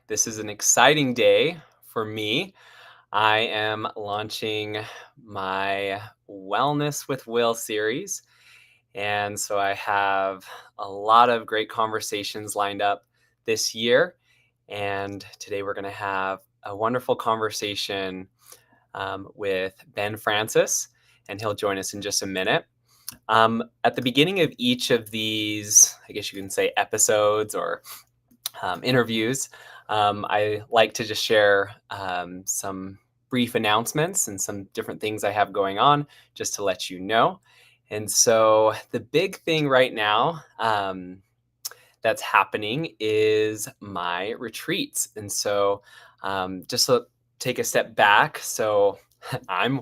This is an exciting day for me. I am launching my Wellness with Will series. And so I have a lot of great conversations lined up this year. And today we're going to have a wonderful conversation with Ben Francis, and he'll join us in just a minute. At the beginning of each of these, I guess you can say episodes or interviews, I like to just share some brief announcements and some different things I have going on just to let you know. And so the big thing right now that's happening is my retreats. And so just to take a step back, so I'm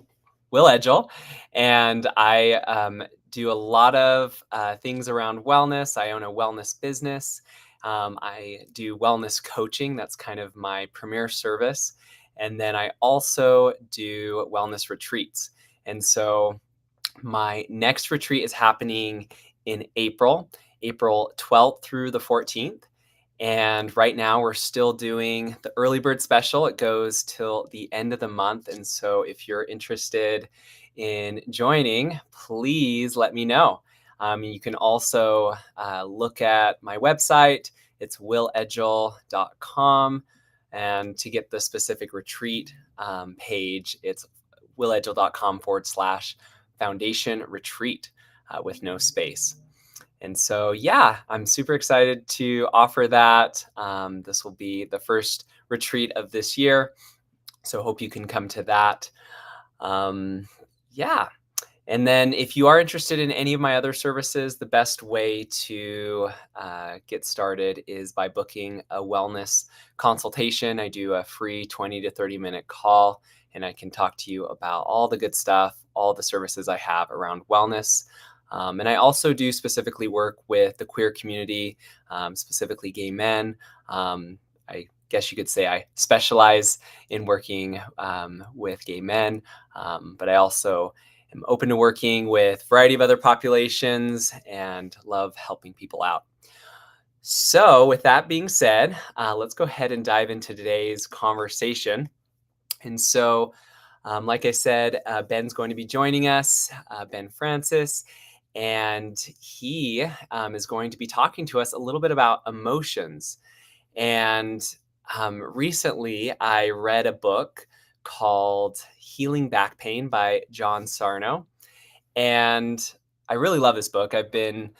Will Edgell, and I do a lot of things around wellness. I own a wellness business. I do wellness coaching. That's kind of my premier service. And then I also do wellness retreats. And so my next retreat is happening in April 12th through the 14th. And right now we're still doing the early bird special. It goes till the end of the month. And so if you're interested in joining, please let me know. You can also look at my website. It's willedgell.com. And to get the specific retreat page, it's willedgell.com/foundation retreat with no space. And so, yeah, I'm super excited to offer that. This will be the first retreat of this year. So hope you can come to that. Yeah. And then if you are interested in any of my other services, the best way to get started is by booking a wellness consultation. I do a free 20 to 30-minute call, and I can talk to you about all the good stuff, all the services I have around wellness. And I also do specifically work with the queer community, specifically gay men. I guess you could say I specialize in working with gay men, but I also am open to working with a variety of other populations and love helping people out. So with that being said, let's go ahead and dive into today's conversation. And so, like I said, Ben's going to be joining us, Ben Francis, and he is going to be talking to us a little bit about emotions. And recently, I read a book called Healing Back Pain by John Sarno. And I really love this book. I've been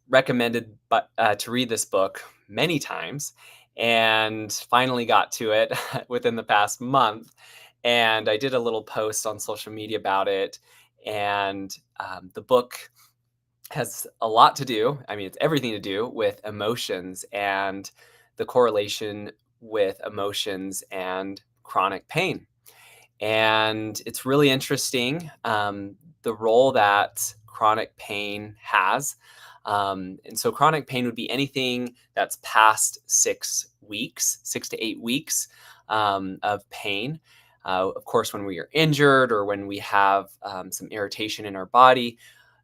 recommended to read this book many times and finally got to it within the past month. And I did a little post on social media about it. And the book has a lot to do. I mean, it's everything to do with emotions and the correlation with emotions and chronic pain. And it's really interesting the role that chronic pain has. And so chronic pain would be anything that's past 6 weeks, 6 to 8 weeks of pain. Of course, when we are injured or when we have some irritation in our body,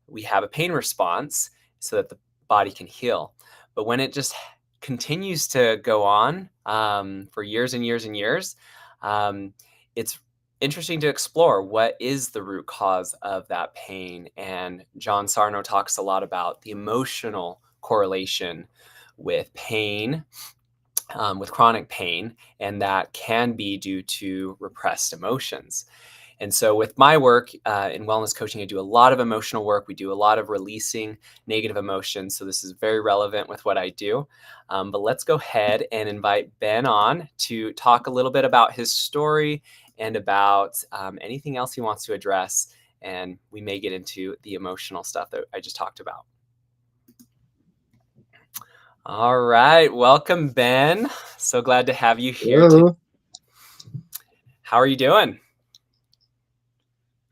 we have a pain response so that the body can heal. But when it just continues to go on for years and years and years, it's interesting to explore what is the root cause of that pain. And John Sarno talks a lot about the emotional correlation with pain, with chronic pain, and that can be due to repressed emotions. And so with my work in wellness coaching, I do a lot of emotional work. We do a lot of releasing negative emotions. So this is very relevant with what I do. But let's go ahead and invite Ben on to talk a little bit about his story and about anything else he wants to address. And we may get into the emotional stuff that I just talked about. All right. Welcome, Ben. So glad to have you here today. How are you doing?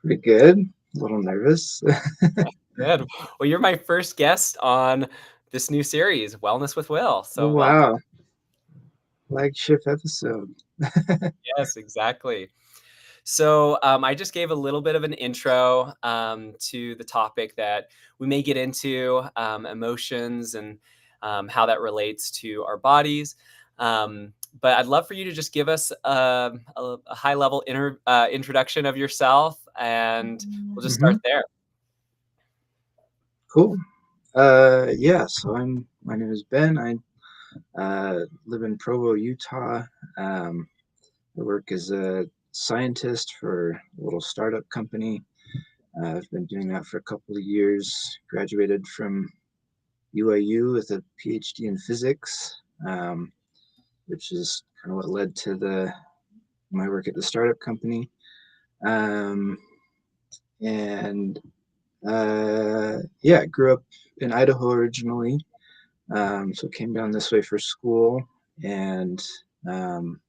Pretty good. A little nervous. Good. Well, you're my first guest on this new series, Wellness with Will. Oh, So welcome. wow. Flagship episode. Yes, exactly. So I just gave a little bit of an intro to the topic that we may get into, emotions and how that relates to our bodies. But I'd love for you to just give us a high level introduction of yourself, and we'll just start Hmm. there. Cool. Yeah, so my name is Ben. I live in Provo, Utah. Um, I work as a scientist for a little startup company. I've been doing that for a couple of years. Graduated from UIU with a PhD in physics, which is kind of what led to the my work at the startup company. Um, and Yeah, grew up in Idaho originally. So came down this way for school, and um,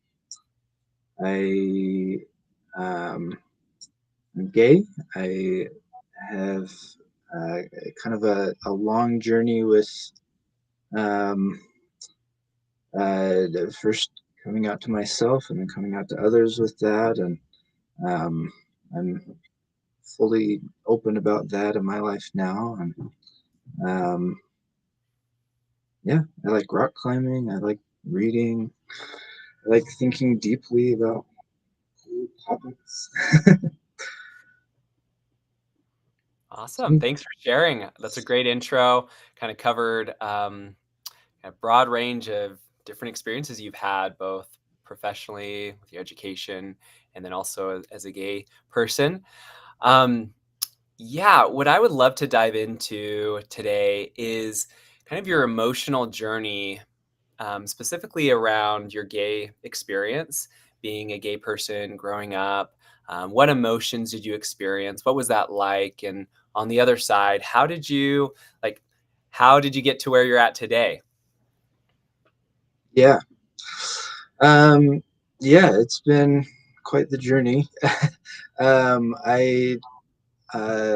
I am gay. I have uh, kind of a long journey with um, first coming out to myself and then coming out to others with that, and um, I'm fully open about that in my life now. And um, yeah, I like rock climbing. I like reading. I like thinking deeply about cool topics. Awesome. Thanks for sharing. That's a great intro. Kind of covered a broad range of different experiences you've had, both professionally with your education and then also as a gay person. Um, yeah, what I would love to dive into today is kind of your emotional journey, specifically around your gay experience, being a gay person growing up. What emotions did you experience? What was that like? And on the other side, like, how did you get to where you're at today? Yeah. Um, yeah, it's been quite the journey. I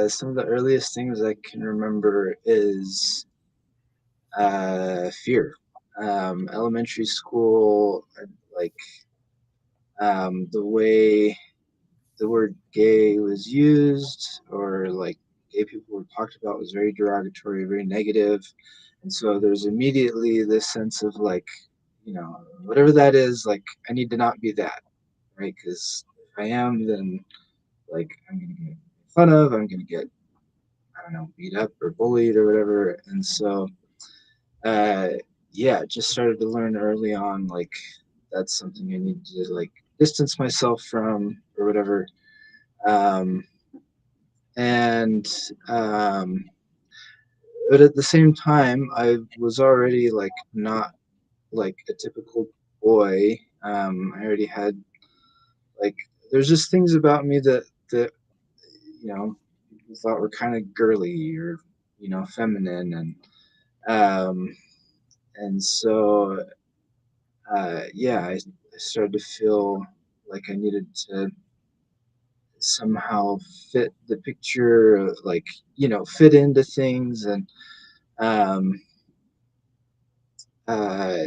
Some of the earliest things I can remember is fear. Elementary school, like the way the word gay was used, or like gay people were talked about, was very derogatory, very negative. And so there's immediately this sense of like, whatever that is, like, I need to not be that, right? Because if I am, then like I'm going to get fun of, I'm going to get, I don't know, beat up or bullied or whatever. And so, uh, yeah, just started to learn early on, like, that's something I need to like distance myself from or whatever. Um, and But at the same time, I was already like not like a typical boy. I already had like there's just things about me that people thought were kind of girly or feminine, um and so yeah, I started to feel like I needed to somehow fit the picture, like fit into things. And um uh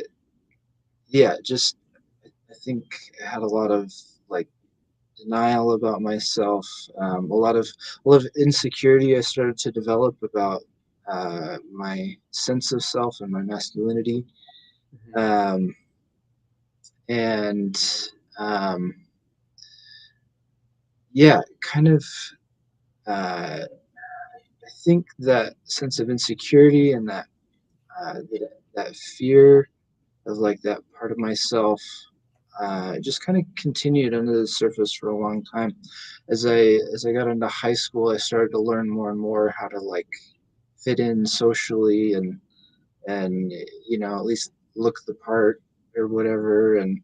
yeah, just I think I had a lot of like denial about myself, a lot of insecurity I started to develop about my sense of self and my masculinity, Mhm. um, and um, yeah, kind of. Uh, I think that sense of insecurity and that fear of like that part of myself just kind of continued under the surface for a long time. As I got into high school, I started to learn more and more how to like fit in socially, and at least look the part or whatever. And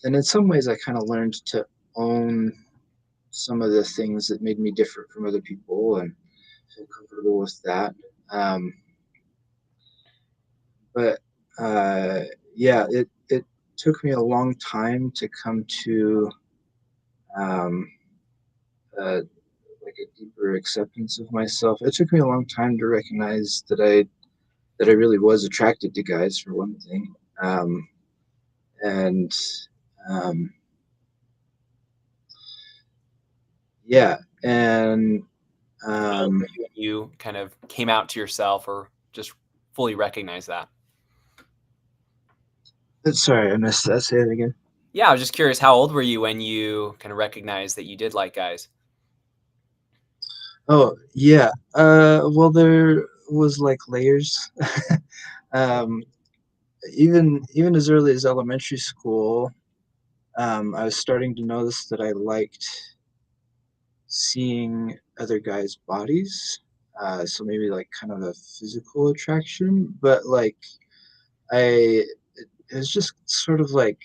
in some ways, I kind of learned to own some of the things that made me different from other people and feel comfortable with that. Um, but Yeah, it took me a long time to come to um, uh, like a deeper acceptance of myself. It took me a long time to recognize that I really was attracted to guys, for one thing, and um, yeah, and How old um, were you when you kind of came out to yourself or just fully recognize that? Sorry, I missed that. Say it again. Yeah, I was just curious, how old were you when you kind of recognized that you did like guys? Oh, yeah. Well, there was like layers. um, even as early as elementary school, I was starting to notice that I liked seeing other guys' bodies. So maybe like kind of a physical attraction, but like I, it was just sort of like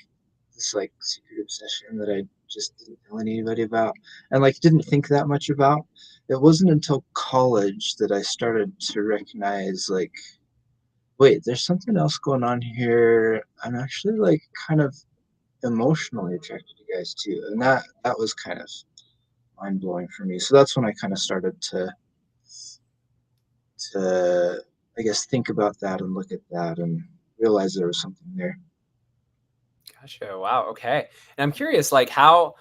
this like secret obsession that I just didn't tell anybody about, and like didn't think that much about. It wasn't until college that I started to recognize like, wait, there's something else going on here. I'm actually like kind of emotionally attracted to guys too, and that was kind of mind blowing for me. So that's when I kind of started to I guess think about that and look at that and realize there was something there. Gotcha. Wow. Okay. And I'm curious, like how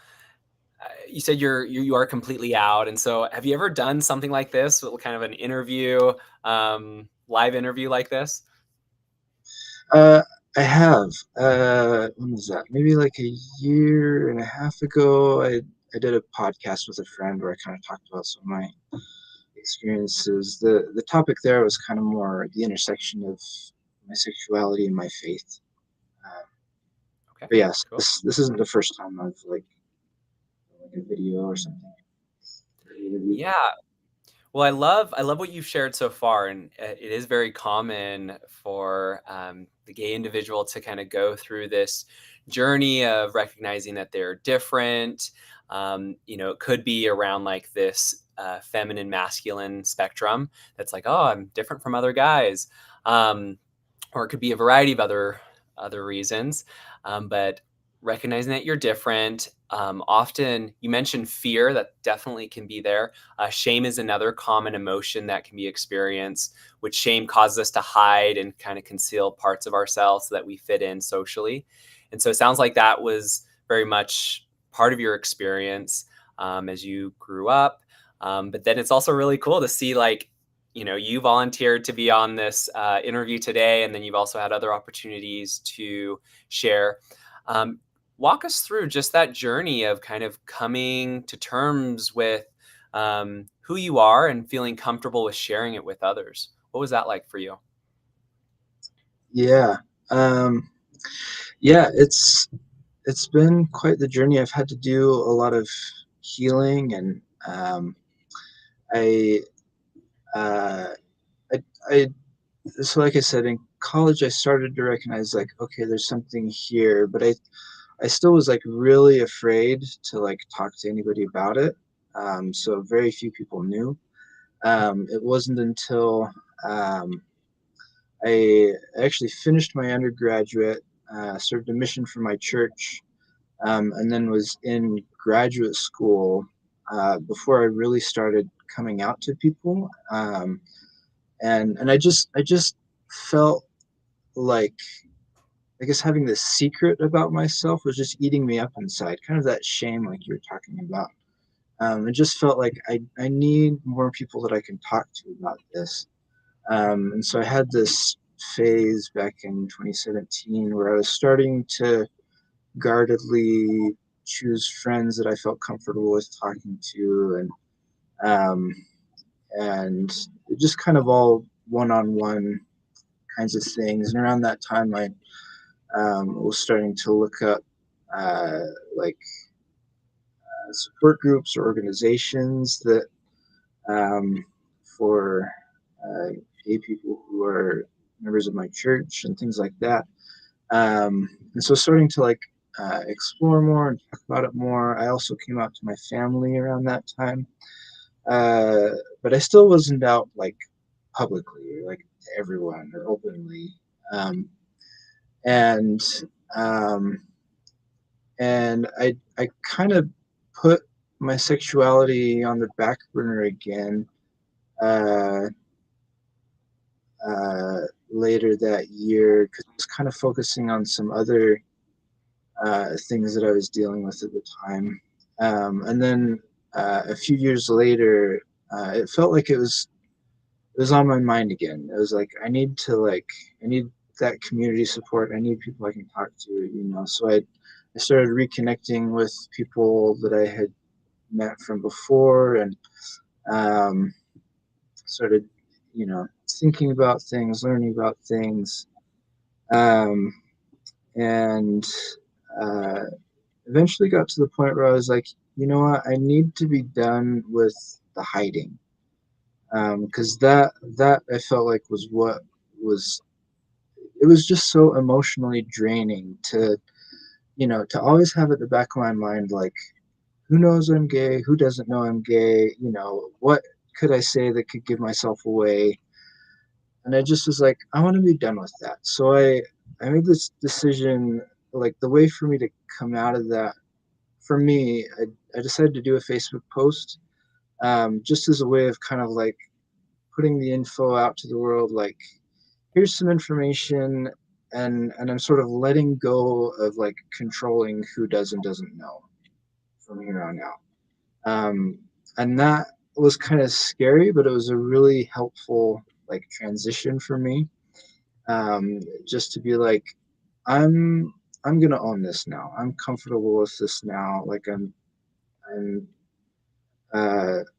you said you are completely out, and so have you ever done something like this, kind of an interview, live interview like this? Uh, I have. When was that? Maybe like a year and a half ago. I did a podcast with a friend where I kind of talked about some of my experiences. The topic there was kind of more the intersection of my sexuality and my faith. Um, Okay. but yes, Cool. this isn't the first time I've like a video or something. Interview. Yeah. Well, I love what you've shared so far, and it is very common for the gay individual to kind of go through this journey of recognizing that they're different. It could be around like this feminine masculine spectrum that's like, oh, I'm different from other guys, um, or it could be a variety of other reasons. But recognizing that you're different. Often, you mentioned fear, that definitely can be there. Shame is another common emotion that can be experienced, which shame causes us to hide and kind of conceal parts of ourselves so that we fit in socially. And so it sounds like that was very much part of your experience as you grew up. But then it's also really cool to see, like, you volunteered to be on this interview today, and then you've also had other opportunities to share. Um, Walk us through just that journey of kind of coming to terms with who you are and feeling comfortable with sharing it with others. What was that like for you? Yeah. Um, yeah, it's been quite the journey. I've had to do a lot of healing and I uh I I so like I said, in college I started to recognize like, okay, there's something here, but I still was like really afraid to like talk to anybody about it. So very few people knew. It wasn't until um, I actually finished my undergraduate, served a mission for my church, and then was in graduate school before I really started coming out to people. And I just felt like I guess having this secret about myself was just eating me up inside, kind of that shame like you were talking about. It just felt like I need more people that I can talk to about this. And so I had this phase back in 2017 where I was starting to guardedly choose friends that I felt comfortable with talking to, um, and just kind of all one-on-one kinds of things. And around that time, I was starting to look up uh, like support groups or organizations that um, for uh, gay people who are members of my church and things like that. And so starting to like explore more and talk about it more. I also came out to my family around that time, uh, but I still wasn't out like publicly or like to everyone or openly. Um, and um, and I kind of put my sexuality on the back burner again uh, uh, later that year because I was kind of focusing on some other things that I was dealing with at the time. And then a few years later, it felt like it was on my mind again. It was like I need that community support. I need people I can talk to, So I started reconnecting with people that I had met from before, and um, started, thinking about things, learning about things, um, and uh, eventually got to the point where I was like, you know what, I need to be done with the hiding, because that I felt like was what was it was just so emotionally draining to to always have at the back of my mind, like, who knows I'm gay, who doesn't know I'm gay, what could I say that could give myself away. And I just was like, I want to be done with that. So I made this decision, like the way for me to come out of that, for me, I decided to do a Facebook post, just as a way of kind of like putting the info out to the world, like, here's some information, and I'm sort of letting go of like controlling who does and doesn't know from here on out. Um, and that was kind of scary, but it was a really helpful like transition for me. Just to be like, I'm I'm gonna own this now. I'm comfortable with this now. Like I'm I'm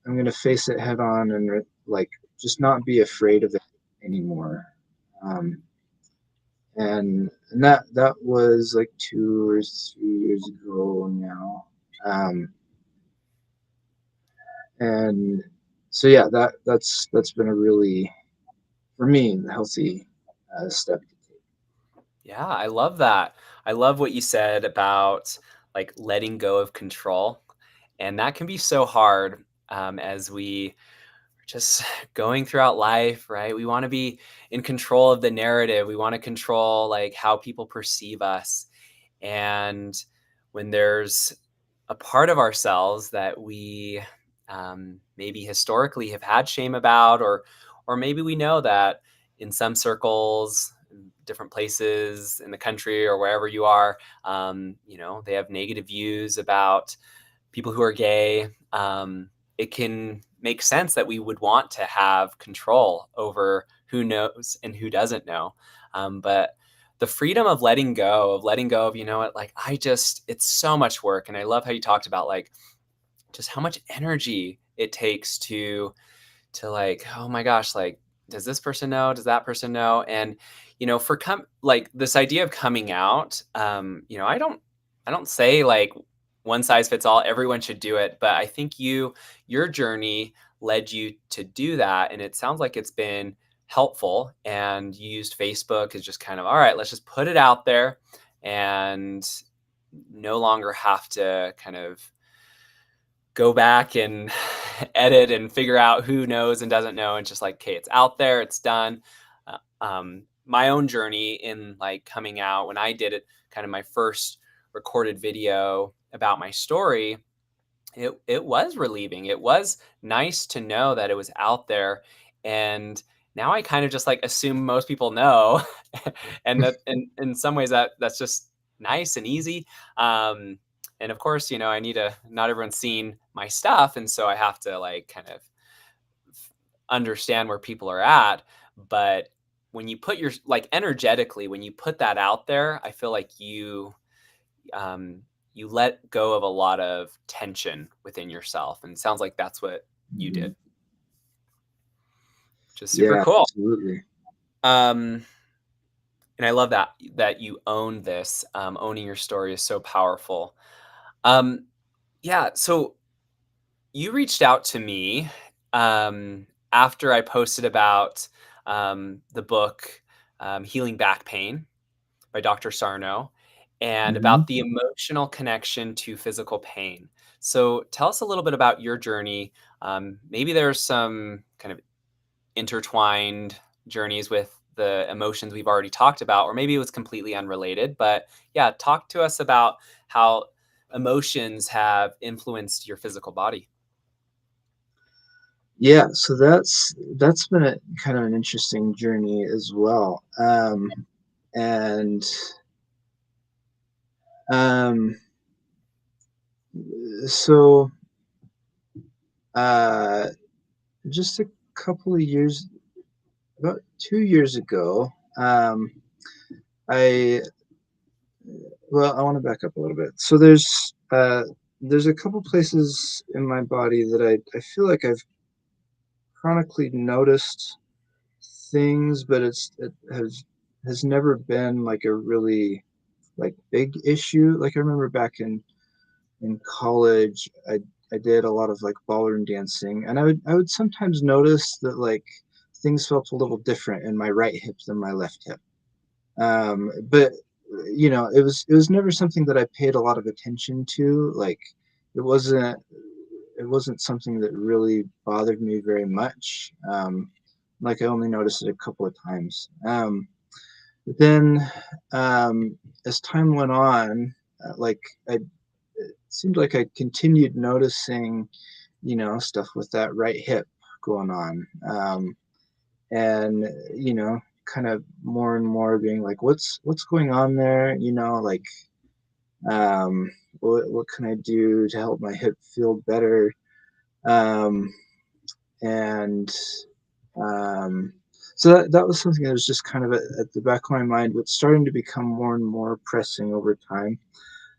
gonna face it head on, and like just not be afraid of it anymore. Um, and that was like 2 or 3 years ago now. Um, and so yeah, that's been a really, for me, healthy step to take. Yeah, I love that. I love what you said about like letting go of control. And that can be so hard as we are just going throughout life, right? We want to be in control of the narrative. We want to control like how people perceive us. And when there's a part of ourselves that we maybe historically have had shame about, or maybe we know that in some circles, in different places in the country or wherever you are, they have negative views about people who are gay. It can make sense that we would want to have control over who knows and who doesn't know. But the freedom of letting go of, what, like, it's so much work. And I love how you talked about like just how much energy it takes to like, oh my gosh, like, does this person know? Does that person know? And, for like this idea of coming out, I don't say like one size fits all, everyone should do it. But I think your journey led you to do that. And it sounds like it's been helpful. And you used Facebook as just kind of, all right, let's just put it out there and no longer have to kind of go back and edit and figure out who knows and doesn't know, and just like, okay, it's out there, it's done. My own journey in like coming out, when I did it, kind of my first recorded video about my story, it was relieving. It was nice to know that it was out there. And now I kind of just like assume most people know. And that in some ways that's just nice and easy. And of course, I need to, not everyone's seen my stuff. And so I have to like kind of understand where people are at. But when you put your, like, energetically, when you put that out there, I feel like um, you let go of a lot of tension within yourself. And it sounds like that's what you Mhm. did, which is super Yeah, cool. absolutely. Um, and I love that you own this. Owning your story is so powerful. Um, yeah. So you reached out to me after I posted about the book Healing Back Pain by Dr. Sarno, and Hmm. about the emotional connection to physical pain. So tell us a little bit about your journey. Maybe there's some kind of intertwined journeys with the emotions we've already talked about, or maybe it was completely unrelated. But yeah, talk to us about how emotions have influenced your physical body. Yeah, so that's been a kind of an interesting journey as well. And um, so uh, just a couple of years, about 2 years ago. I Well, I want to back up a little bit. So there's a couple places in my body that I feel like I've chronically noticed things, but it has never been like a really like big issue. Like I remember back in college, I did a lot of like ballroom dancing, and I would sometimes notice that like things felt a little different in my right hip than my left hip. But it was never something that I paid a lot of attention to. Like it wasn't it wasn't something that really bothered me very much. Like I only noticed it a couple of times. But then as time went on, like it seemed like I continued noticing, stuff with that right hip going on. And kind of more and more being like, what's going on there? Like, what can I do to help my hip feel better? Um, and um, so that was something that was just kind of at the back of my mind, but starting to become more and more pressing over time.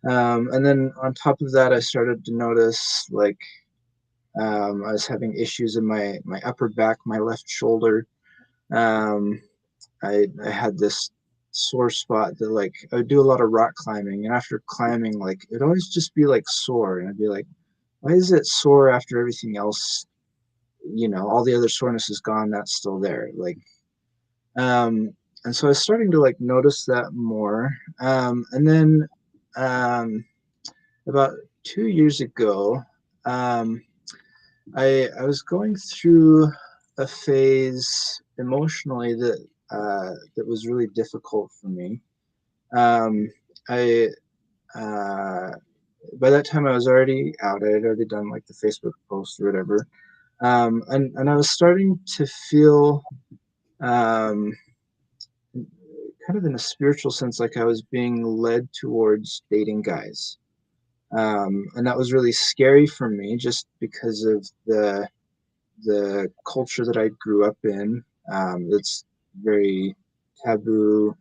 And then on top of that, I started to notice like I was having issues in my upper back, my left shoulder. Um, I had this sore spot that like I would do a lot of rock climbing, and after climbing, like it'd always just be like sore, and I'd be like, why is it sore after everything else? All the other soreness is gone, that's still there. Like, um, and so I was starting to like notice that more. And then about 2 years ago, um, I was going through a phase emotionally that was really difficult for me. Um, I uh, By that time I was already out. I had already done like the Facebook post or whatever, and I was starting to feel um, kind of in a spiritual sense like I was being led towards dating guys, and that was really scary for me just because of the culture that I grew up in. It's very taboo,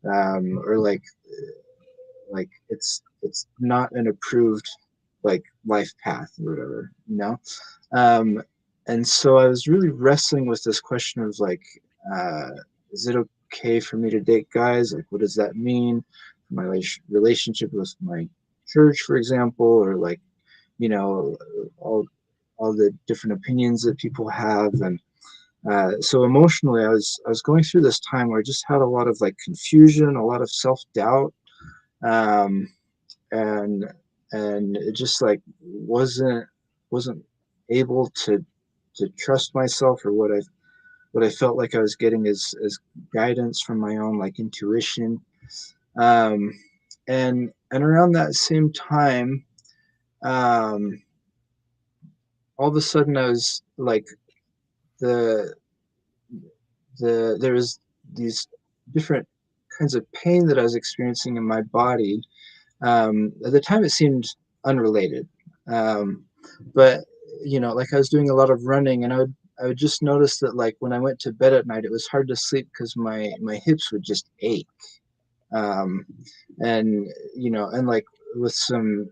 or like it's not an approved like life path or whatever. um and so I was really wrestling with this question of like, uh is it okay for me to date guys? Like, what does that mean for my relationship with my church, for example, or like, you know all the different opinions that people have. And so emotionally I was going through this time where I just had a lot of like confusion, a lot of self-doubt, um and it just like wasn't able to trust myself or what I felt like I was getting as guidance from my own like intuition. um and around that same time, um all of a sudden I was like, the there was these different kinds of pain that I was experiencing in my body. At the time, it seemed unrelated, um, but like I was doing a lot of running, and I would just notice that like when I went to bed at night, it was hard to sleep because my hips would just ache, um, and and like with some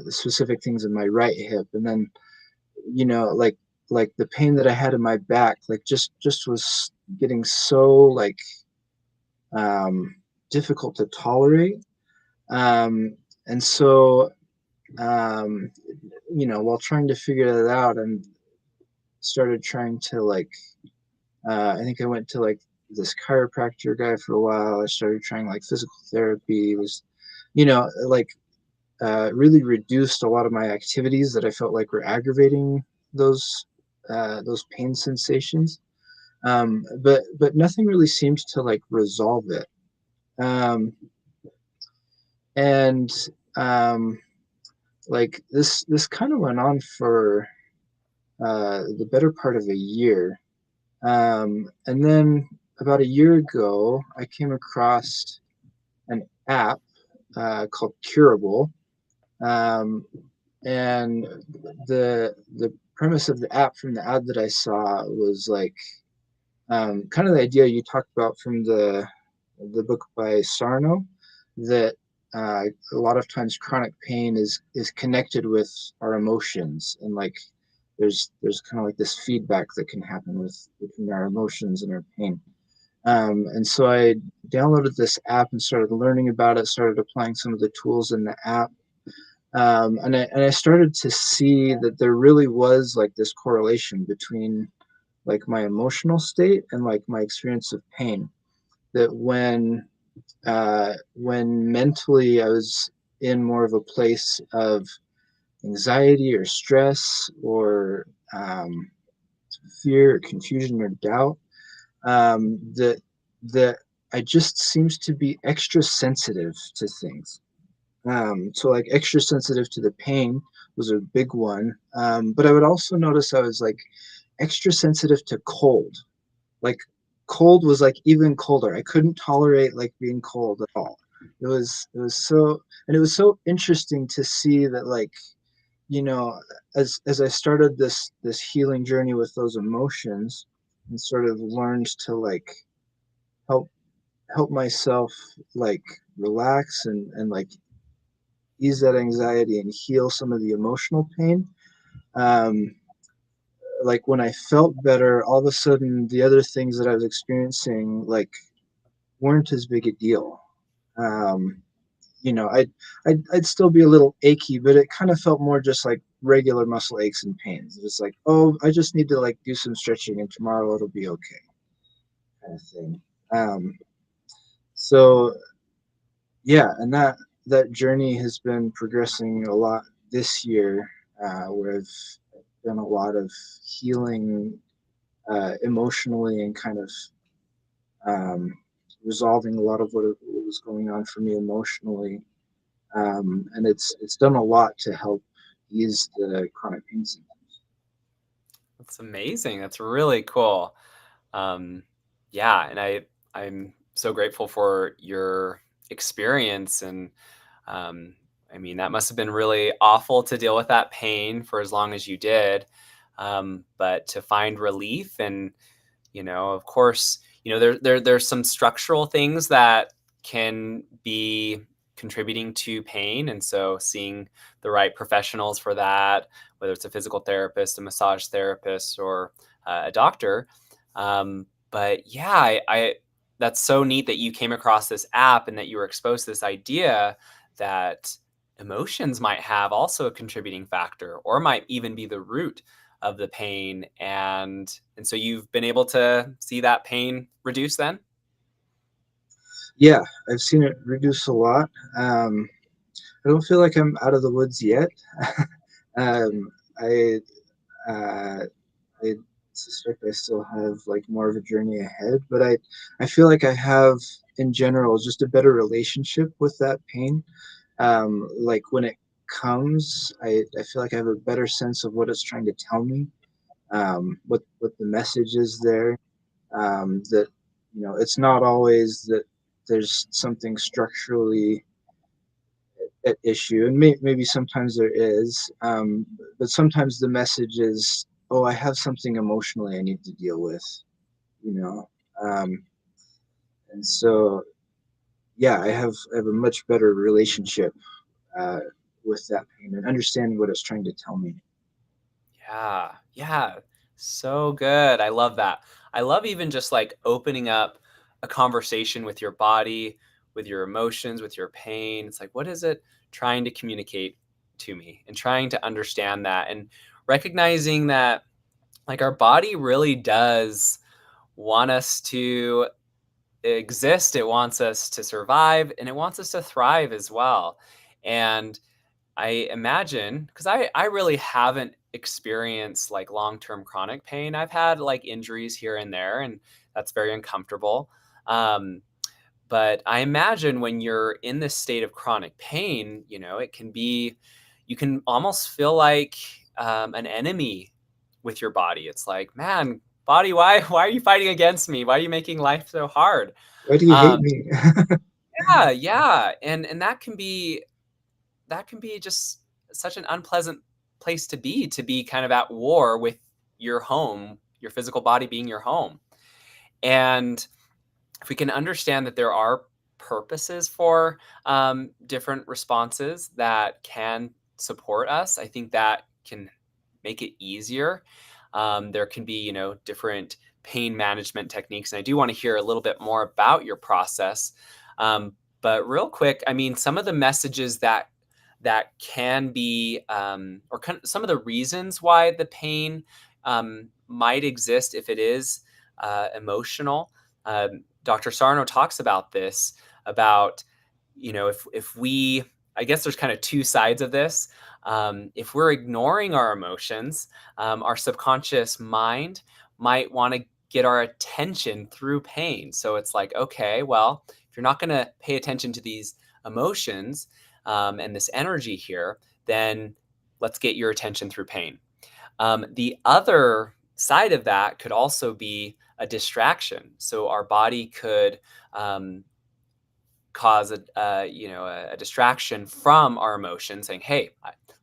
specific things in my right hip, and then like the pain that I had in my back, like just was getting so like um, difficult to tolerate. And so um, while trying to figure that out, and started trying to like, I think I went to like this chiropractor guy for a while. I started trying like physical therapy. It was, like really reduced a lot of my activities that I felt like were aggravating those those pain sensations. But nothing really seemed to like resolve it. Um, and um, like this kind of went on for the better part of a year. And then about a year ago, I came across an app called Curable. Um, and the premise of the app from the ad that I saw was like kind of the idea you talked about from the book by Sarno, that a lot of times chronic pain is connected with our emotions, and like there's kind of like this feedback that can happen with between our emotions and our pain. And so I downloaded this app and started learning about it, started applying some of the tools in the app. And I started to see that there really was like this correlation between like my emotional state and like my experience of pain. That when mentally I was in more of a place of anxiety or stress or fear or confusion or doubt, that I just seems to be extra sensitive to things. So like extra sensitive to the pain was a big one. But I would also notice I was like extra sensitive to cold. Like cold was like even colder. I couldn't tolerate like being cold at all. It was so, and it was so interesting to see that like, you know, as I started this healing journey with those emotions and sort of learned to like help help myself like relax and like ease that anxiety and heal some of the emotional pain. Um, like when I felt better, all of a sudden the other things that I was experiencing like weren't as big a deal. Um, I'd still be a little achy, but it kind of felt more just like regular muscle aches and pains. It's like, oh, I just need to like do some stretching, and tomorrow it'll be okay, kind of thing. Um, so yeah, and that journey has been progressing a lot this year, where I've done a lot of healing emotionally and kind of um, resolving a lot of what was going on for me emotionally, and it's done a lot to help ease the chronic pain symptoms. That's amazing. That's really cool. Um, yeah, and I'm so grateful for your experience. And um, I mean, that must have been really awful to deal with that pain for as long as you did. But to find relief, and of course, there's some structural things that can be contributing to pain, and so seeing the right professionals for that, whether it's a physical therapist, a massage therapist, or a doctor. But yeah, I that's so neat that you came across this app and that you were exposed to this idea that emotions might have also a contributing factor, or might even be the root of the pain. And so you've been able to see that pain reduce then? Yeah, I've seen it reduce a lot. Um, I don't feel like I'm out of the woods yet. um, I uh, I suspect I still have like more of a journey ahead, but I feel like I have in general just a better relationship with that pain. Like when it comes, I feel like I have a better sense of what it's trying to tell me, what the message is there. That it's not always that there's something structurally at issue, and maybe sometimes there is, but sometimes the message is, oh, I have something emotionally I need to deal with, you know. Um, and so yeah, I have a much better relationship uh, with that pain and understanding what it's trying to tell me. Yeah, yeah. So good. I love that. I love even just like opening up a conversation with your body, with your emotions, with your pain. It's like, what is it trying to communicate to me? And trying to understand that, and recognizing that like our body really does want us to exist. It wants us to survive, and it wants us to thrive as well. And I imagine, because I really haven't experienced like long-term chronic pain. I've had like injuries here and there, and that's very uncomfortable. Um, but I imagine when you're in this state of chronic pain, it can be, you can almost feel like an enemy with your body. It's like, man, body, why are you fighting against me? Why are you making life so hard? Why do you hate Um, me? yeah, yeah, and that can be just such an unpleasant place to be kind of at war with your home, your physical body being your home. And if we can understand that there are purposes for different responses that can support us, I think that can make it easier. There can be, different pain management techniques, and I do want to hear a little bit more about your process. But real quick, I mean, some of the messages that can be, some of the reasons why the pain might exist if it is emotional. Dr. Sarno talks about this, about, if we, I guess there's kind of two sides of this. If we're ignoring our emotions, our subconscious mind might want to get our attention through pain. So it's like, okay, well, if you're not going to pay attention to these emotions and this energy here, then let's get your attention through pain. The other side of that could also be a distraction. So our body could cause a distraction from our emotions, saying, "Hey,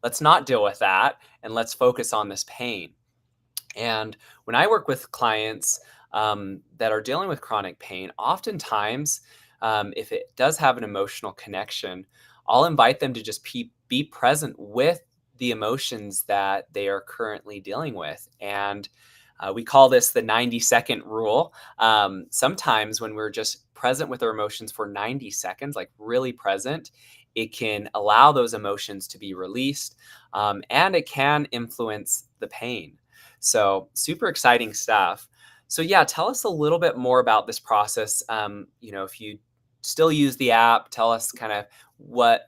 let's not deal with that, and let's focus on this pain." And when I work with clients that are dealing with chronic pain, oftentimes, if it does have an emotional connection, I'll invite them to just be present with the emotions that they are currently dealing with. And we call this the 90-second rule. Sometimes when we're just present with our emotions for 90 seconds, like really present, it can allow those emotions to be released, and it can influence the pain. So super exciting stuff. So yeah, tell us a little bit more about this process. If you still use the app, tell us kind of what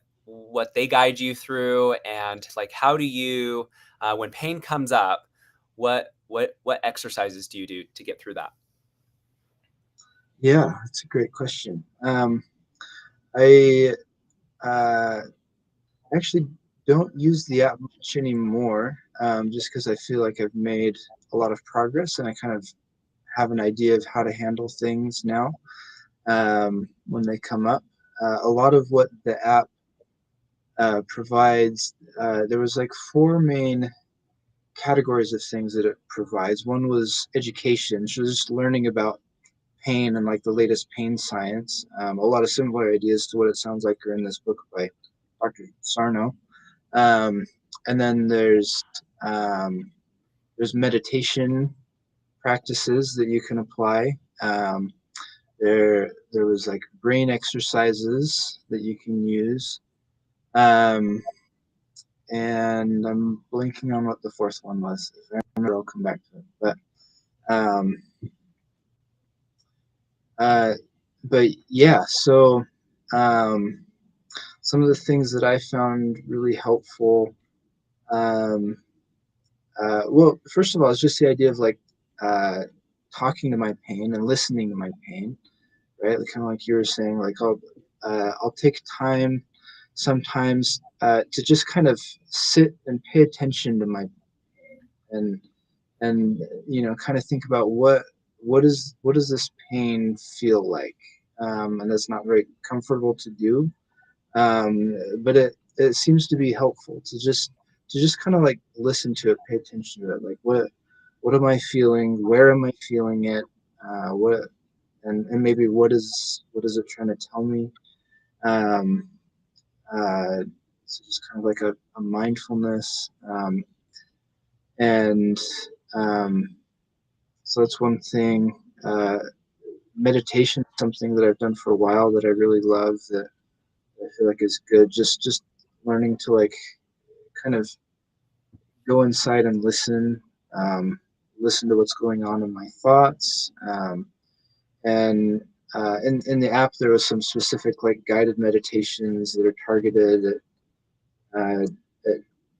they guide you through, and like, how do you, when pain comes up, what exercises do you do to get through that? Yeah, that's a great question. I actually don't use the app much anymore, just because I feel like I've made a lot of progress and I kind of have an idea of how to handle things now when they come up. A lot of what the app provides, there was like four main categories of things that it provides. One was education, so just learning about pain and like the latest pain science. A lot of similar ideas to what it sounds like are in this book by Dr. Sarno. Um, and then there's meditation practices that you can apply. There was like brain exercises that you can use. Um, and I'm blanking on what the fourth one was. If I remember, I'll come back to it. Um, uh, but yeah, so um, some of the things that I found really helpful. Um, well, first of all, it's just the idea of like uh, talking to my pain and listening to my pain, right? Kind of like you were saying, like I'll take time sometimes to just kind of sit and pay attention to my and kind of think about what does this pain feel like, and that's not very comfortable to do, but it seems to be helpful to just kind of like listen to it, pay attention to it, like what am I feeling, where am I feeling it, what and maybe what is it trying to tell me, um, uh, so just kind of like a mindfulness, and um, so that's one thing. Meditation is something that I've done for a while that I really love, that I feel like is good. Just learning to like kind of go inside and um, listen to what's going on in my thoughts. And in the app, there was some specific like guided meditations that are targeted at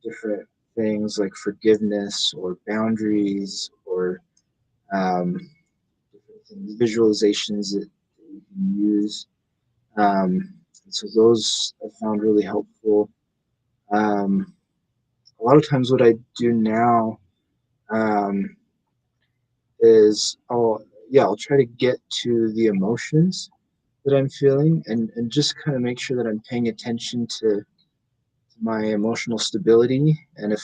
different things like forgiveness or boundaries or um, different things, visualizations that you can use. So those I found really helpful. Um, a lot of times, what I do now um, is I'll try to get to the emotions that I'm feeling, and just kind of make sure that I'm paying attention to my emotional stability. And if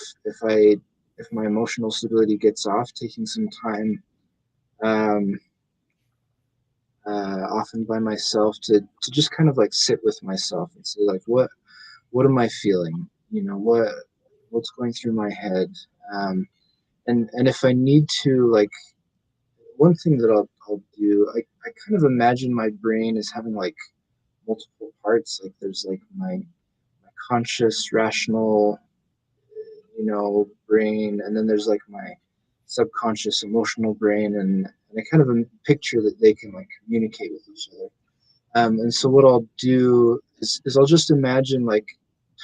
my emotional stability gets off, taking some time um, often by myself to just kind of like sit with myself and say like what am I feeling? You know, what's going through my head? And if I need to, like, one thing that I'll do, I kind of imagine my brain as having like multiple parts. Like there's like my conscious, rational, brain, and then there's like my subconscious, emotional brain, and I kind of picture that they can like communicate with each other. And so what I'll do is I'll just imagine like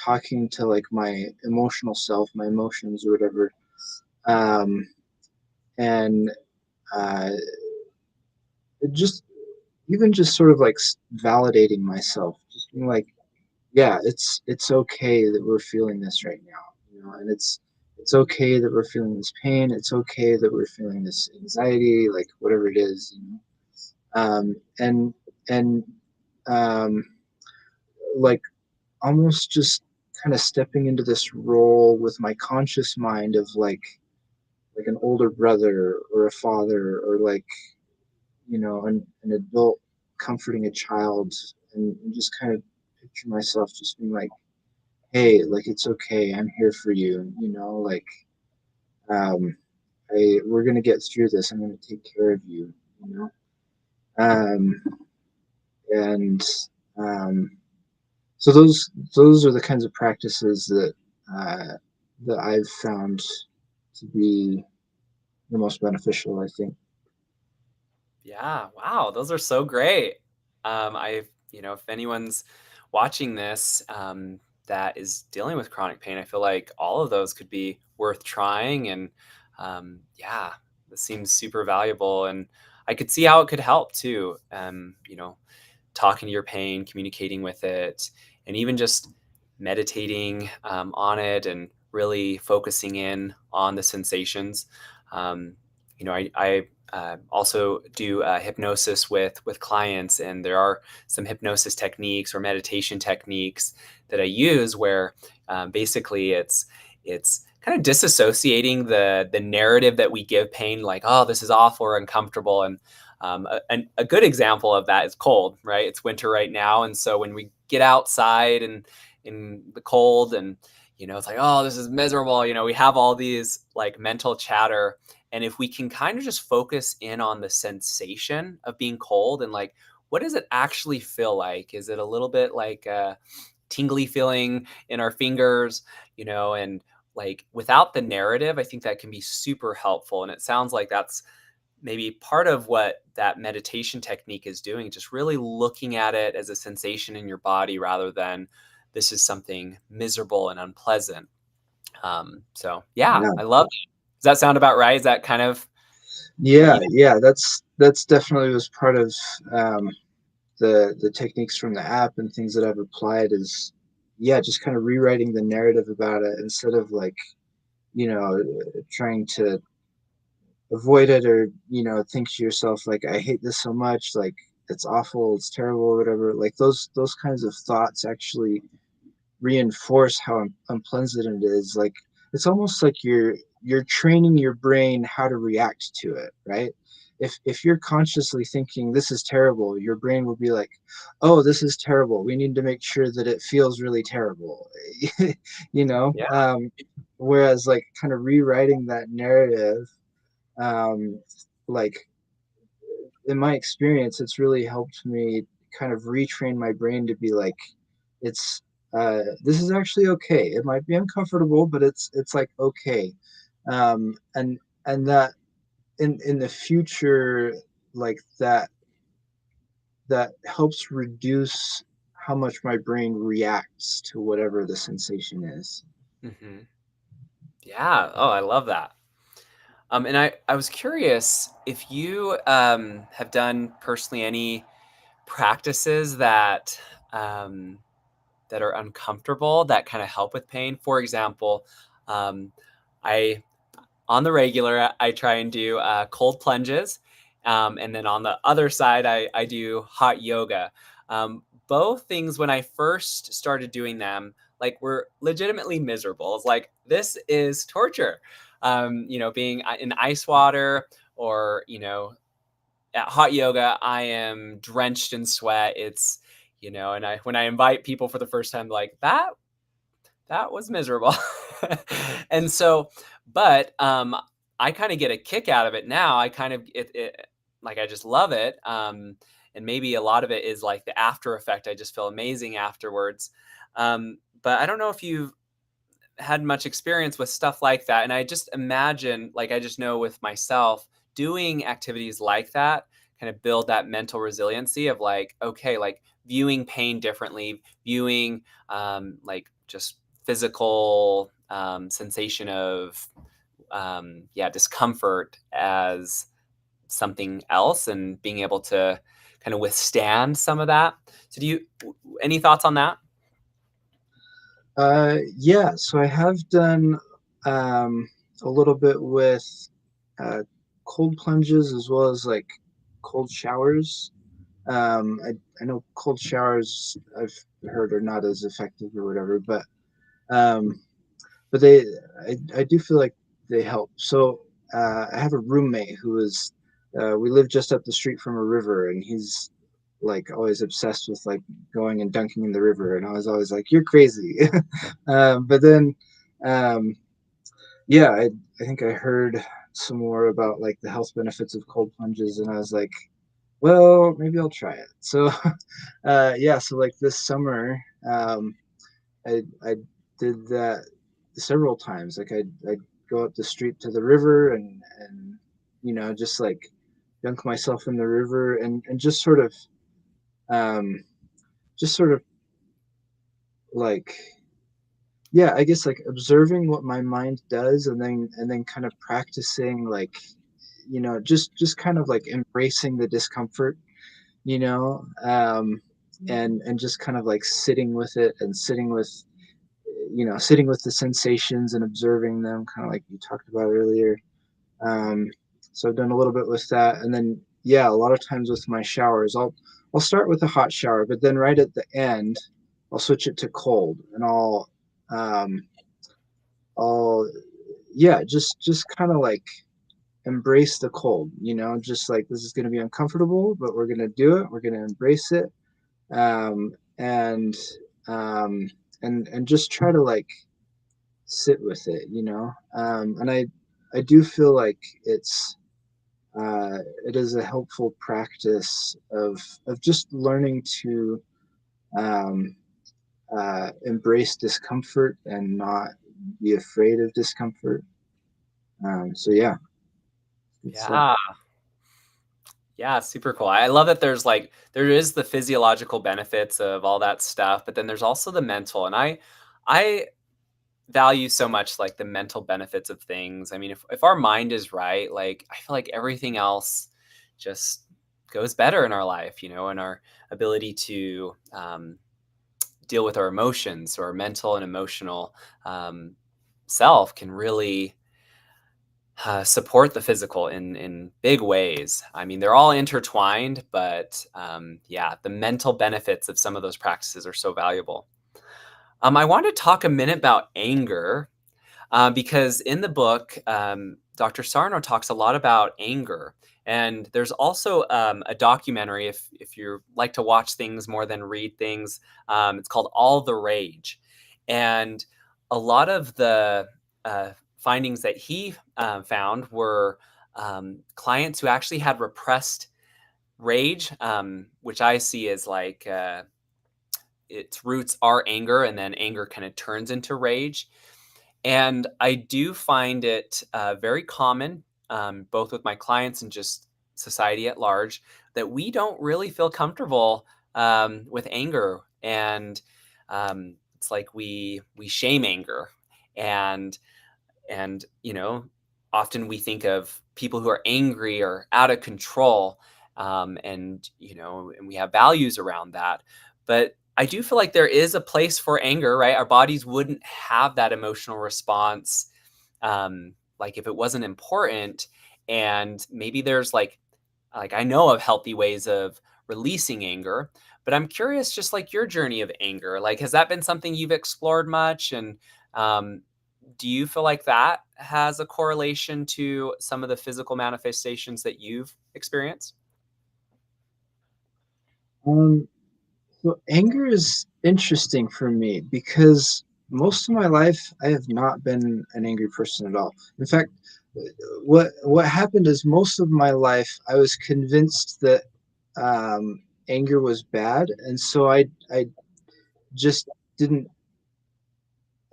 talking to like my emotional self, my emotions or whatever, um, and uh, just even just sort of like validating myself, just being like, yeah, it's okay that we're feeling this right now, and it's okay that we're feeling this pain. It's okay that we're feeling this anxiety, like whatever it is, and um, like almost just kind of stepping into this role with my conscious mind of like an older brother or a father or like an adult comforting a child, and just kind of picture myself just being like, hey, like it's okay, I'm here for you, like um we're gonna get through this, I'm gonna take care of you, you know um and um so those are the kinds of practices uh that I've found to be the most beneficial, I think. Yeah, wow, those are so great. If anyone's watching this that is dealing with chronic pain, I feel like all of those could be worth trying. And yeah, this seems super valuable. And I could see how it could help too. Talking to your pain, communicating with it, and even just meditating on it, and really focusing in on the sensations. Um, I also do hypnosis with clients, and there are some hypnosis techniques or meditation techniques that I use where basically it's kind of disassociating the narrative that we give pain, like, oh, this is awful or uncomfortable. And a good example of that is cold, right? It's winter right now. And so when we get outside and in the cold, and, it's like, oh, this is miserable. We have all these like mental chatter. And if we can kind of just focus in on the sensation of being cold and like, what does it actually feel like? Is it a little bit like a tingly feeling in our fingers, and like without the narrative, I think that can be super helpful. And it sounds like that's maybe part of what that meditation technique is doing, just really looking at it as a sensation in your body rather than this is something miserable and unpleasant. So yeah, Yeah. I love it. Does that sound about right? Is that kind of, Yeah, you know, yeah, that's definitely was part of um, the techniques from the app and things that I've applied is, yeah, just kind of rewriting the narrative about it instead of like, trying to avoid it or, think to yourself like, I hate this so much, like it's awful, it's terrible, or whatever. Like those kinds of thoughts actually reinforce how unpleasant it is. Like it's almost like you're training your brain how to react to it, right? If you're consciously thinking this is terrible, your brain will be like, oh, this is terrible, we need to make sure that it feels really terrible. you know yeah. um Whereas like kind of rewriting that narrative, um like in my experience, it's really helped me kind of retrain my brain to be like, it's this is actually okay. It might be uncomfortable, but it's like okay, and that in the future, like that helps reduce how much my brain reacts to whatever the sensation is. Hmm. Yeah. Oh, I love that. And I was curious if you have done personally any practices um, that are uncomfortable that kind of help with pain. For example, um, I on the regular I try and do cold plunges, and then on the other side I do hot yoga. Both things when I first started doing them, like, were legitimately miserable. It's like, this is torture. Being in ice water, or at hot yoga, I am drenched in sweat. It's, and when I invite people for the first time, like that was miserable. And so, but I kind of get a kick out of it now. I kind of it like I just love it. And maybe a lot of it is like the after effect. I just feel amazing afterwards. But I don't know if you've had much experience with stuff like that. And I just imagine, like, I just know with myself, doing activities like that kind of build that mental resiliency of like, okay, like viewing pain differently, viewing like just physical sensation of, yeah, discomfort as something else and being able to kind of withstand some of that. So, any thoughts on that? Yeah, so I have done um, a little bit with uh, cold plunges as well as like cold showers. I know cold showers I've heard are not as effective or whatever, um, but I do feel like they help. So I have a roommate who is we live just up the street from a river, and he's like always obsessed with like going and dunking in the river, and I was always like, "You're crazy." But then, um, yeah, I think I heard some more about like the health benefits of cold plunges, and I was like, well, maybe I'll try it. So, yeah, so like this summer, I did that several times. Like I'd go up the street to the river and just like dunk myself in the river and um just sort of like yeah, I guess like observing what my mind does and then kind of practicing like just kind of like embracing the discomfort, you know, and just kind of like sitting with it and sitting with the sensations and observing them, kind of like you talked about earlier. Um, so I've done a little bit with that, and then yeah, a lot of times with my showers, I'll start with a hot shower, but then right at the end, I'll switch it to cold, and um, I'll yeah, just kind of like embrace the cold, just like this is going to be uncomfortable, but we're going to do it. We're going to embrace it, um, and um, and just try to like sit with it, and I do feel like it is a helpful practice of just learning to um, embrace discomfort and not be afraid of discomfort. So yeah, good stuff. Yeah. Yeah, super cool. I love that there is the physiological benefits of all that stuff, but then there's also the mental. And I value so much like the mental benefits of things. I mean, if our mind is right, like I feel like everything else just goes better in our life, and our ability to deal with our emotions or mental and emotional um, self can really support the physical in big ways. I mean, they're all intertwined, but yeah, the mental benefits of some of those practices are so valuable. I want to talk a minute about anger because in the book, Dr. Sarno talks a lot about anger. And there's also a documentary, if you like to watch things more than read things, it's called All the Rage. And a lot of the findings that he found were clients who actually had repressed rage, which I see as like its roots are anger, and then anger kind of turns into rage. And I do find it very common, both with my clients and just society at large, that we don't really feel comfortable with anger, and it's like we shame anger, and often we think of people who are angry or out of control, and we have values around that. But I do feel like there is a place for anger, right? Our bodies wouldn't have that emotional response, like if it wasn't important. And maybe there's like I know of healthy ways of releasing anger, but I'm curious, just like your journey of anger, like has that been something you've explored much? And um, do you feel like that has a correlation to some of the physical manifestations that you've experienced? Um, so anger is interesting for me because most of my life I have not been an angry person at all. In fact, uh, what happened is most of my life I was convinced that anger was bad, and so I just didn't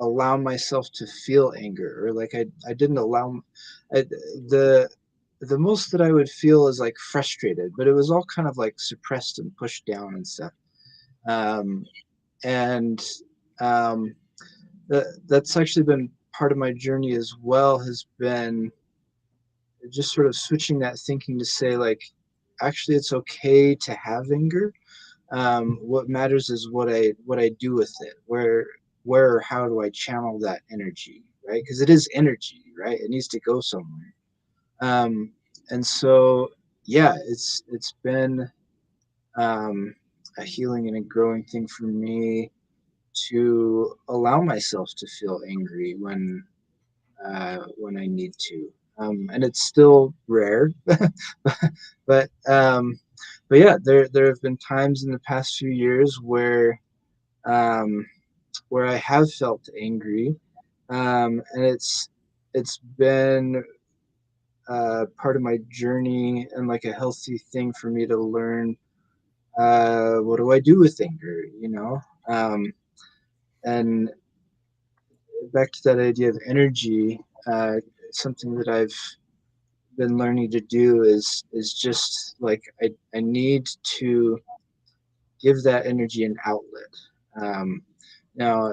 allow myself to feel anger, or like I didn't allow I, the the most that I would feel is like frustrated, but it was all kind of like suppressed and pushed down and stuff. Um, and um, that's actually been part of my journey as well, has been just sort of switching that thinking to say like, actually it's okay to have anger. What matters is what I do with it, where or how do I channel that energy, right? Because it is energy, right? It needs to go somewhere. um, and so yeah, it's been um, a healing and a growing thing for me to allow myself to feel angry when I need to. And it's still rare, but but yeah, there have been times in the past few years um, where I have felt angry, and it's been part of my journey and like a healthy thing for me to learn. What do I do with anger? Um, and back to that idea of energy, something that I've been learning to do is just like I need to give that energy an outlet. Um, now,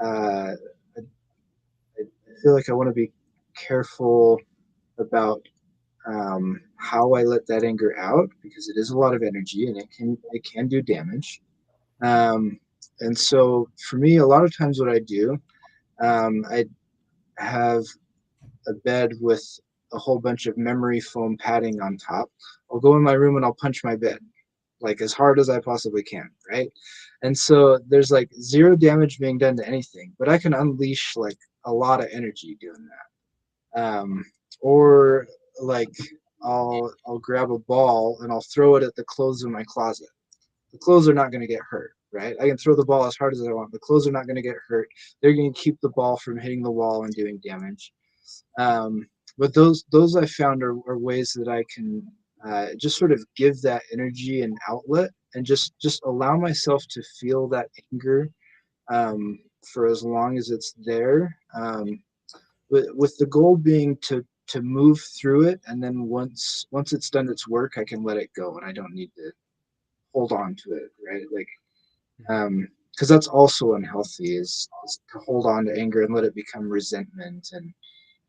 uh, I feel like I want to be careful about how I let that anger out because it is a lot of energy and it can do damage. Um, and so for me, a lot of times what I do, I have a bed with a whole bunch of memory foam padding on top. I'll go in my room and I'll punch my bed like as hard as I possibly can, right? And so there's like zero damage being done to anything, but I can unleash like a lot of energy doing that. Or like I'll grab a ball and I'll throw it at the clothes in my closet. The clothes are not going to get hurt, right? I can throw the ball as hard as I want. The clothes are not going to get hurt. They're going to keep the ball from hitting the wall and doing damage. Um, but those I found are ways that I can just sort of give that energy an outlet and just allow myself to feel that anger for as long as it's there, with the goal being to move through it, and then once it's done its work, I can let it go, and I don't need to hold on to it, right? Like, because that's also unhealthy is to hold on to anger and let it become resentment and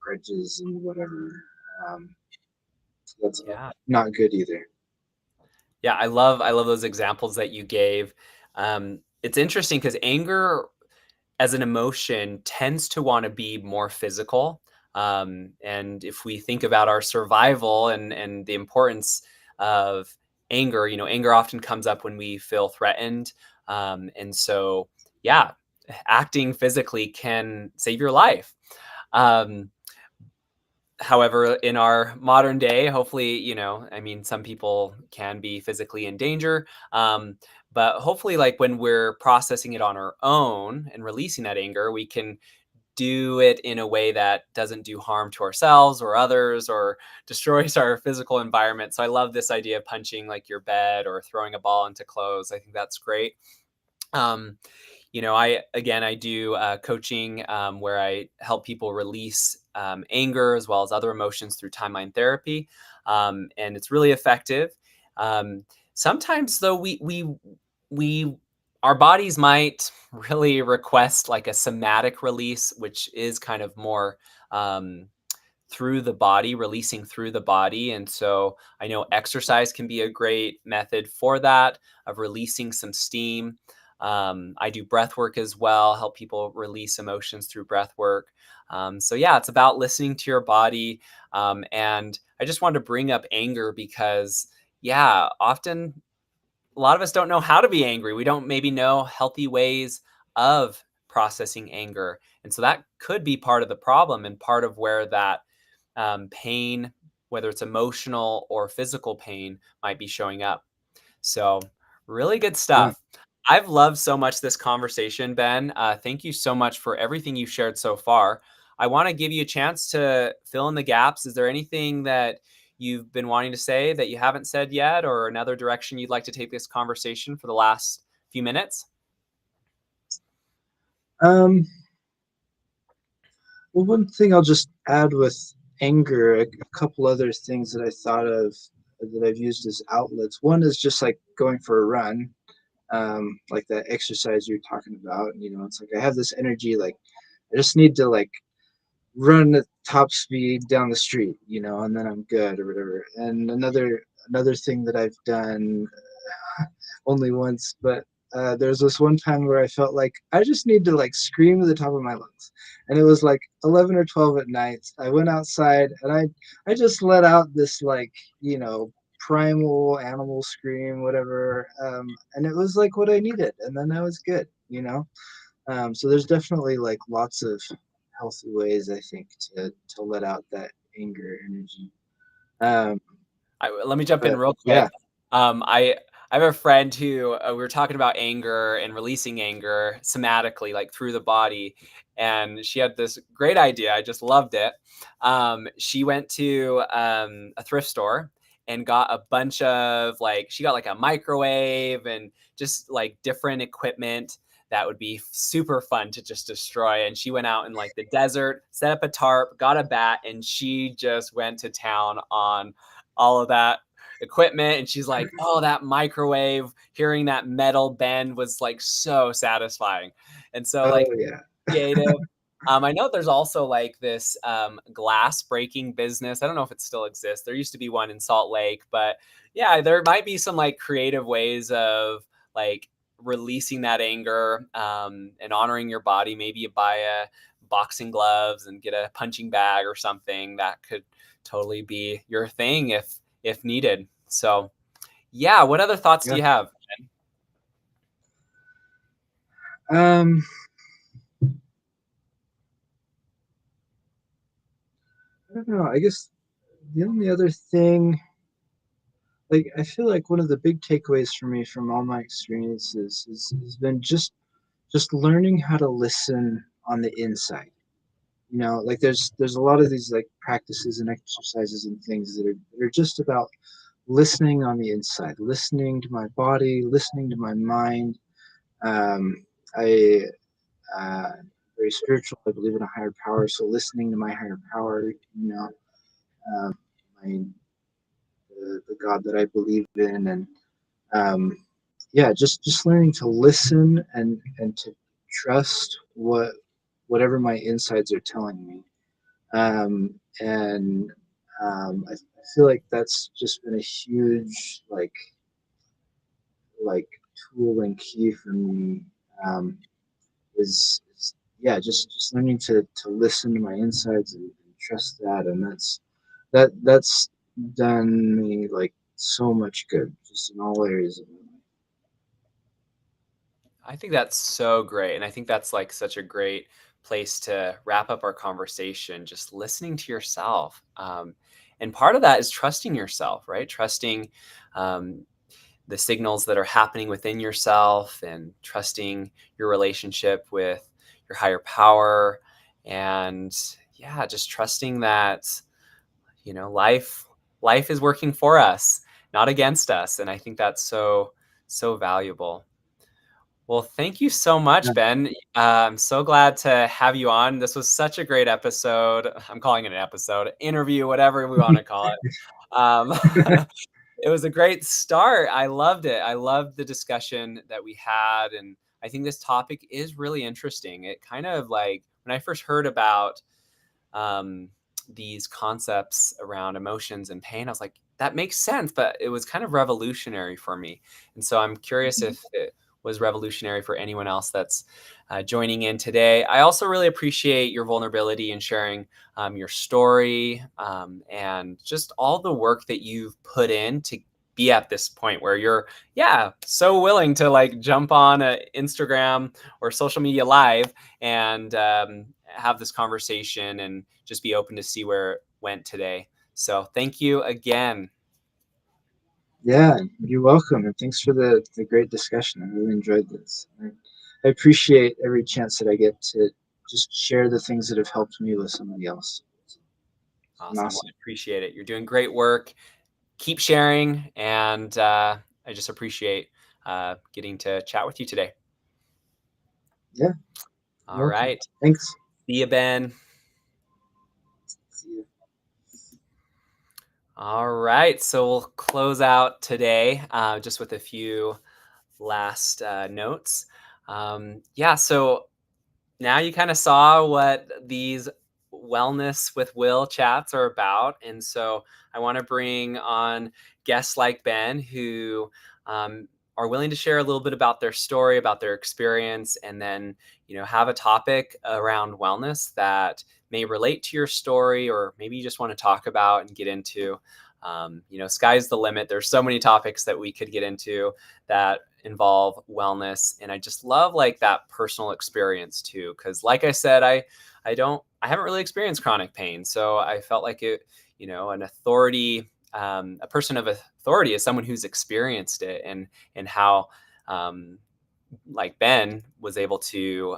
grudges and whatever. Um, that's Yeah. not good either. Yeah, I love those examples that you gave. It's interesting because anger as an emotion tends to want to be more physical. And if we think about our survival and the importance of anger, anger often comes up when we feel threatened. And so, yeah, acting physically can save your life. Um, However, in our modern day, hopefully, I mean, some people can be physically in danger. But hopefully, like when we're processing it on our own and releasing that anger, we can do it in a way that doesn't do harm to ourselves or others or destroys our physical environment. So I love this idea of punching like your bed or throwing a ball into clothes. I think that's great. Um, I do coaching where I help people release anger as well as other emotions through timeline therapy, and it's really effective. Um, Sometimes though, we our bodies might really request like a somatic release, which is kind of more um, through the body, releasing through the body. And so I know exercise can be a great method for that, of releasing some steam. I do breath work as well, help people release emotions through breath work. So, yeah, it's about listening to your body. And I just wanted to bring up anger because, yeah, often a lot of us don't know how to be angry. We don't maybe know healthy ways of processing anger. And so that could be part of the problem and part of where that pain, whether it's emotional or physical pain, might be showing up. So, Really good Yeah. stuff. I've loved so much this conversation, Ben. Thank you so much for everything you've shared so far. I want to give you a chance to fill in the gaps. Is there anything that you've been wanting to say that you haven't said yet, or another direction you'd like to take this conversation for the last few minutes? Well, one thing I'll just add with anger, a couple other things that I thought of that I've used as outlets. One is just like going for a run, like that exercise you're talking about. It's like I have this energy, like I just need to like run at top speed down the street, and then I'm good or whatever. And another thing that I've done only once, but there's this one time where I felt like I just need to like scream at the top of my lungs, and it was like 11 or 12 at night. I went outside and I just let out this like primal animal scream, whatever, and it was like what I needed, and then I was good. So there's definitely like lots of healthy ways I think to let out that anger energy. Um, Let me jump in but real yeah, quick. I have a friend who we were talking about anger and releasing anger somatically, like through the body, and she had this great idea. I just loved it. She went to a thrift store and got a bunch of like she got like a microwave and just like different equipment that would be super fun to just destroy. And she went out in like the desert, set up a tarp, got a bat, and she just went to town on all of that equipment. And she's like, oh, that microwave, hearing that metal bend was like so satisfying. And so oh like yeah, creative. I know there's also like this glass breaking business. I don't know if it still exists. There used to be one in Salt Lake, but yeah, there might be some like creative ways of like releasing that anger and honoring your body. Maybe you buy a boxing gloves and get a punching bag or something that could totally be your thing if needed. So yeah, what other thoughts do yeah. you have? Um, I don't know. I guess the only other thing, like, I feel like one of the big takeaways for me from all my experiences has been just learning how to listen on the inside. Like there's a lot of these like practices and exercises and things that are just about listening on the inside, listening to my body, listening to my mind. I very spiritual. I believe in a higher power, so listening to my higher power, um, my the God that I believe in, and um, yeah, just learning to listen and to trust whatever my insides are telling me. And I feel like that's just been a huge like tool and key for me. Um, is yeah, just learning to listen to my insides and trust that, and that's done me like so much good, just in all areas of my life. I think that's so great. And I think that's like such a great place to wrap up our conversation, just listening to yourself. And part of that is trusting yourself, right? Trusting um, the signals that are happening within yourself and trusting your relationship with your higher power. And yeah, just trusting that, life is working for us, not against us. And I think that's so valuable. Well, thank you so much, Yeah, Ben. I'm so glad to have you on. This was such a great episode. I'm calling it an episode, interview, whatever we want to call it. Um, it was a great start. I loved it. I loved the discussion that we had. And I think this topic is really interesting. It kind of like when I first heard about um, these concepts around emotions and pain, I was like, that makes sense, but it was kind of revolutionary for me. And so I'm curious if it was revolutionary for anyone else that's joining in today. I also really appreciate your vulnerability and sharing your story and just all the work that you've put in to be at this point where you're so willing to like jump on a Instagram or social media live and have this conversation and just be open to see where it went today. So thank you again. Yeah, you're welcome, and thanks for the great discussion. I really enjoyed this. I appreciate every chance that I get to just share the things that have helped me with somebody else. It's been Awesome. Well, I awesome. appreciate it. You're doing great work. Keep sharing, and I just appreciate getting to chat with you today. Yeah, you're All welcome. right. Thanks. See you, Ben. See you. All right. So we'll close out today just with a few last notes. Yeah. So now you kind of saw what these wellness with Will chats are about. And so I want to bring on guests like Ben who are willing to share a little bit about their story, about their experience, and then, have a topic around wellness that may relate to your story, or maybe you just want to talk about and get into. Sky's the limit. There's so many topics that we could get into that involve wellness, and I just love like that personal experience too, because like I said, I haven't really experienced chronic pain, so I felt like it, an authority, a person of authority is someone who's experienced it, and how um, like Ben was able to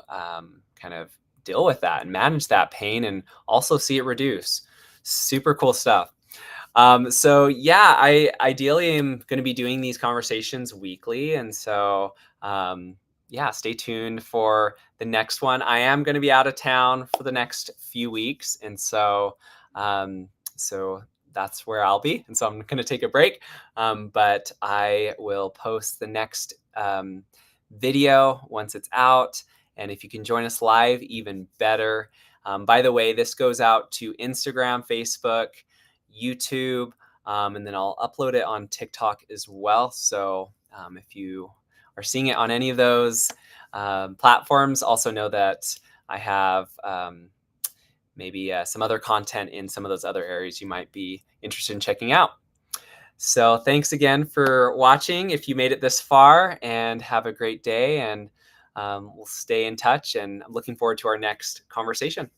kind of deal with that and manage that pain and also see it reduce. Super cool stuff. So yeah, I ideally am going to be doing these conversations weekly, and so yeah, stay tuned for the next one. I am going to be out of town for the next few weeks, and um, so that's where I'll be, and so I'm going to take a break. But I will post the next video once it's out, and if you can join us live, even better. By the way, this goes out to Instagram, Facebook, YouTube, and then I'll upload it on TikTok as well. So if you are seeing it on any of those platforms, also know that I have maybe some other content in some of those other areas you might be interested in checking out. So thanks again for watching if you made it this far, and have a great day, and we'll stay in touch, and I'm looking forward to our next conversation.